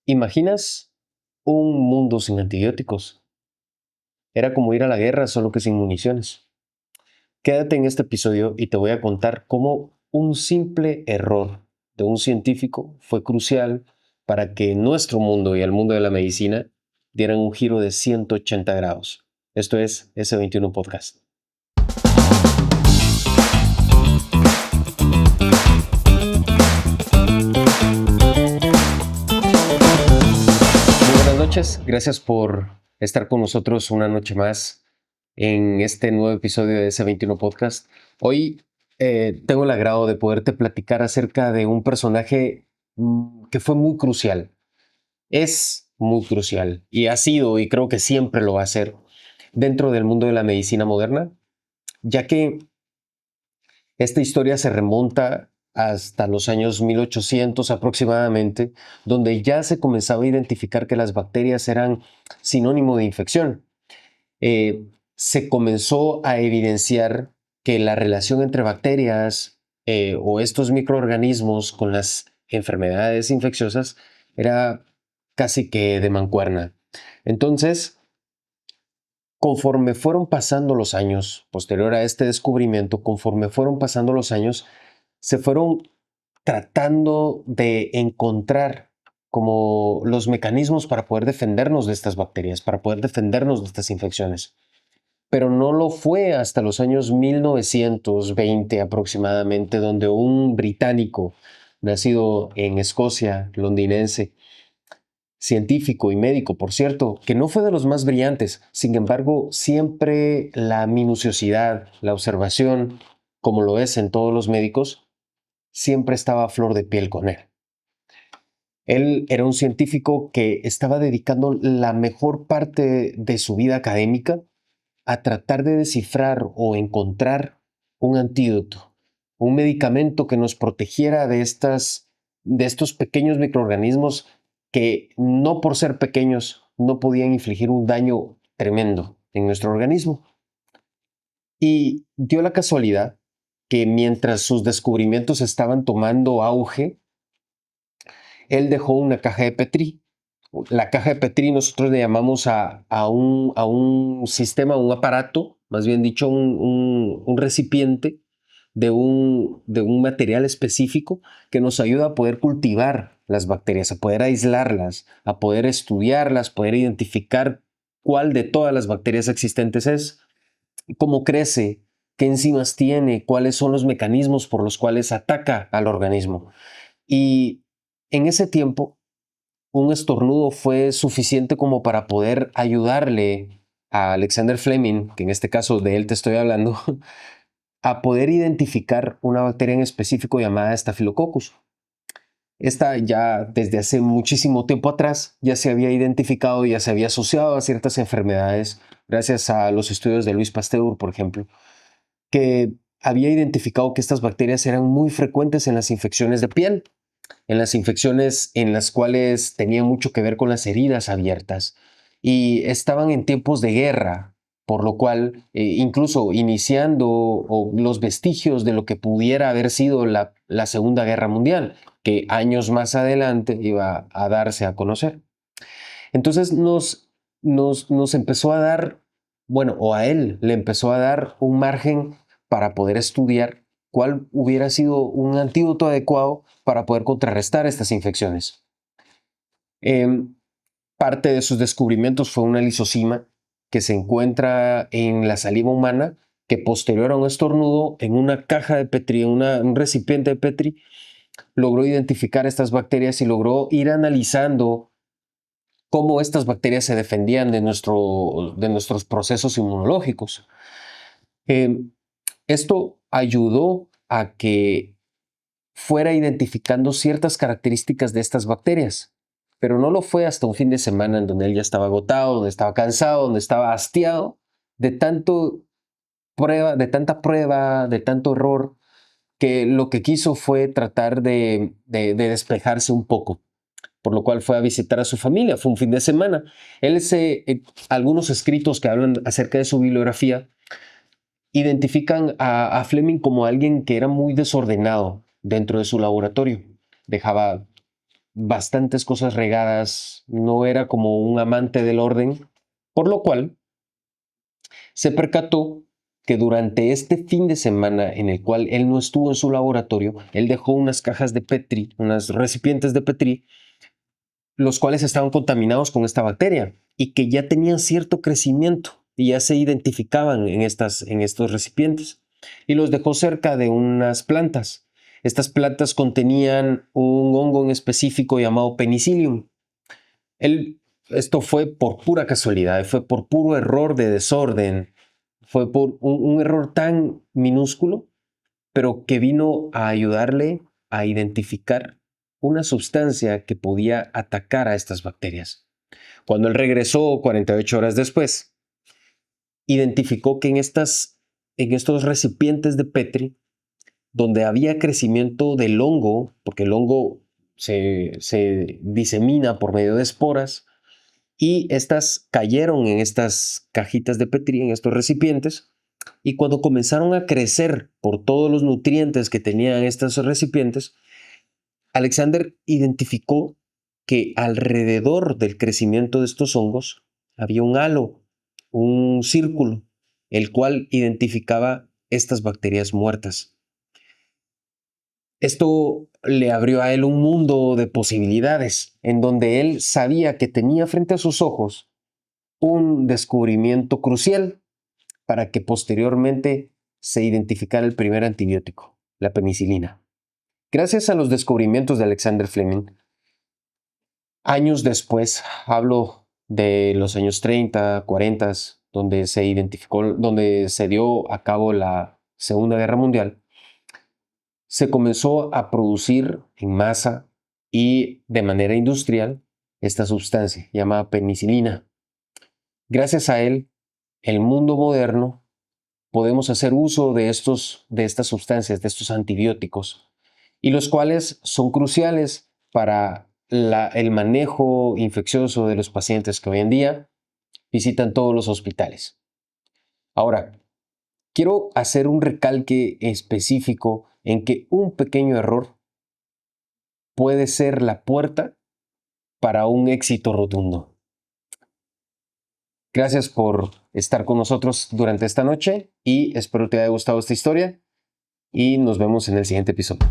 ¿Imaginas un mundo sin antibióticos? Era como ir a la guerra, solo que sin municiones. Quédate en este episodio y te voy a contar cómo un simple error de un científico fue crucial para que nuestro mundo y el mundo de la medicina dieran un giro de 180 grados. Esto es S21 Podcast. Muy buenas noches, gracias por estar con nosotros una noche más en este nuevo episodio de S21 Podcast. Hoy tengo el agrado de poderte platicar acerca de un personaje que fue muy crucial. Es muy crucial y ha sido, y creo que siempre lo va a ser, dentro del mundo de la medicina moderna, ya que esta historia se remonta hasta los años 1800 aproximadamente, donde ya se comenzaba a identificar que las bacterias eran sinónimo de infección. Se comenzó a evidenciar que la relación entre bacterias o estos microorganismos con las enfermedades infecciosas era casi que de mancuerna. Entonces, conforme fueron pasando los años, posterior a este descubrimiento, conforme fueron pasando los años, se fueron tratando de encontrar como los mecanismos para poder defendernos de estas bacterias, para poder defendernos de estas infecciones. Pero no lo fue hasta los años 1920 aproximadamente, donde un británico nacido en Escocia, londinense, científico y médico, por cierto, que no fue de los más brillantes, sin embargo, siempre la minuciosidad, la observación, como lo es en todos los médicos, siempre estaba a flor de piel con él. Él era un científico que estaba dedicando la mejor parte de su vida académica a tratar de descifrar o encontrar un antídoto, un medicamento que nos protegiera de estos pequeños microorganismos que no por ser pequeños no podían infligir un daño tremendo en nuestro organismo. Y dio la casualidad que mientras sus descubrimientos estaban tomando auge, él dejó una caja de Petri. La caja de Petri nosotros le llamamos a un sistema, un aparato, más bien dicho, un recipiente de un material específico que nos ayuda a poder cultivar las bacterias, a poder aislarlas, a poder estudiarlas, poder identificar cuál de todas las bacterias existentes es, cómo crece, qué enzimas tiene, cuáles son los mecanismos por los cuales ataca al organismo. Y en ese tiempo, un estornudo fue suficiente como para poder ayudarle a Alexander Fleming, que en este caso de él te estoy hablando, a poder identificar una bacteria en específico llamada Staphylococcus. Esta ya desde hace muchísimo tiempo atrás ya se había identificado, ya se había asociado a ciertas enfermedades, gracias a los estudios de Louis Pasteur, por ejemplo, que había identificado que estas bacterias eran muy frecuentes en las infecciones de piel, en las infecciones en las cuales tenían mucho que ver con las heridas abiertas y estaban en tiempos de guerra, por lo cual incluso iniciando los vestigios de lo que pudiera haber sido la Segunda Guerra Mundial, que años más adelante iba a darse a conocer. Entonces nos empezó a dar, bueno, o a él le empezó a dar un margen para poder estudiar cuál hubiera sido un antídoto adecuado para poder contrarrestar estas infecciones. Parte de sus descubrimientos fue una lisocima que se encuentra en la saliva humana, que posterior a un estornudo en una caja de Petri, en un recipiente de Petri, logró identificar estas bacterias y logró ir analizando cómo estas bacterias se defendían de nuestros procesos inmunológicos. Eh, Esto ayudó a que fuera identificando ciertas características de estas bacterias, pero no lo fue hasta un fin de semana en donde él ya estaba agotado, donde estaba cansado, donde estaba hastiado de tanta prueba, de tanto error, que lo que quiso fue tratar de despejarse un poco, por lo cual fue a visitar a su familia. Fue un fin de semana. Algunos escritos que hablan acerca de su bibliografía identifican a Fleming como alguien que era muy desordenado dentro de su laboratorio. Dejaba bastantes cosas regadas, no era como un amante del orden, por lo cual se percató que durante este fin de semana en el cual él no estuvo en su laboratorio, él dejó unas cajas de Petri, unos recipientes de Petri, los cuales estaban contaminados con esta bacteria y que ya tenían cierto crecimiento y ya se identificaban en estos recipientes, y los dejó cerca de unas plantas. Estas plantas contenían un hongo en específico llamado Penicillium. Esto fue por pura casualidad, fue por puro error de desorden, fue por un error tan minúsculo, pero que vino a ayudarle a identificar una sustancia que podía atacar a estas bacterias. Cuando él regresó 48 horas después, identificó que en estos recipientes de Petri, donde había crecimiento del hongo, porque el hongo se disemina por medio de esporas, y estas cayeron en estas cajitas de Petri, en estos recipientes, y cuando comenzaron a crecer por todos los nutrientes que tenían estos recipientes, Alexander identificó que alrededor del crecimiento de estos hongos había un halo, un círculo, el cual identificaba estas bacterias muertas. Esto le abrió a él un mundo de posibilidades, en donde él sabía que tenía frente a sus ojos un descubrimiento crucial para que posteriormente se identificara el primer antibiótico, la penicilina. Gracias a los descubrimientos de Alexander Fleming, años después, hablo de los años 30, 40, donde se identificó, donde se dio a cabo la Segunda Guerra Mundial, se comenzó a producir en masa y de manera industrial esta sustancia llamada penicilina. Gracias a él, el mundo moderno podemos hacer uso de estas sustancias, de estos antibióticos, y los cuales son cruciales para el manejo infeccioso de los pacientes que hoy en día visitan todos los hospitales. Ahora, quiero hacer un recalque específico en que un pequeño error puede ser la puerta para un éxito rotundo. Gracias por estar con nosotros durante esta noche y espero te haya gustado esta historia y nos vemos en el siguiente episodio.